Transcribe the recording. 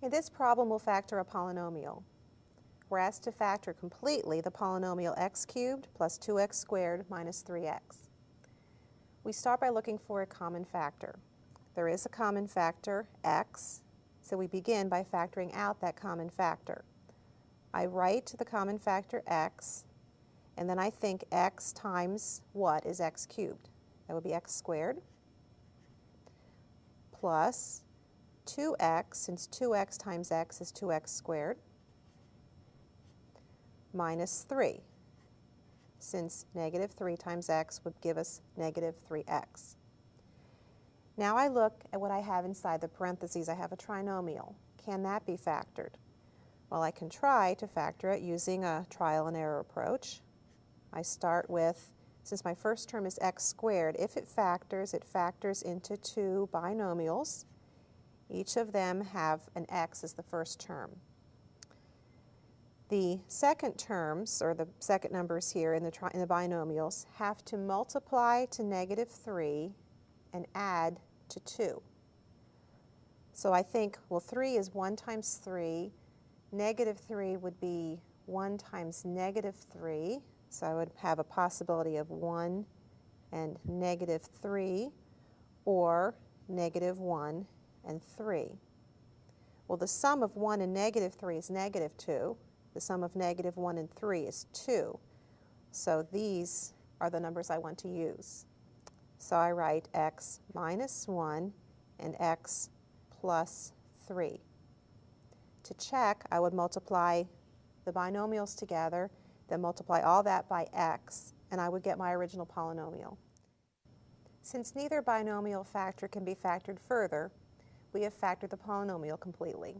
In this problem, we'll factor a polynomial. We're asked to factor completely the polynomial x cubed plus 2x squared minus 3x. We start by looking for a common factor. There is a common factor, x, so we begin by factoring out that common factor. I write the common factor x, and then I think x times what is x cubed? That would be x squared plus 2x, since 2x times x is 2x squared, minus 3, since negative 3 times x would give us negative 3x. Now I look at what I have inside the parentheses. I have a trinomial. Can that be factored? Well, I can try to factor it using a trial and error approach. I start with, since my first term is x squared, if it factors into two binomials. Each of them have an x as the first term. The second terms, or the second numbers here in the binomials, have to multiply to negative 3 and add to 2. So I think, well, 3 is 1 times 3. Negative 3 would be 1 times negative 3. So I would have a possibility of 1 and negative 3, or negative 1 and 3. Well, the sum of 1 and negative 3 is negative 2. The sum of negative 1 and 3 is 2. So these are the numbers I want to use. So I write x minus 1 and x plus 3. To check, I would multiply the binomials together, then multiply all that by x, and I would get my original polynomial. Since neither binomial factor can be factored further, we have factored the polynomial completely.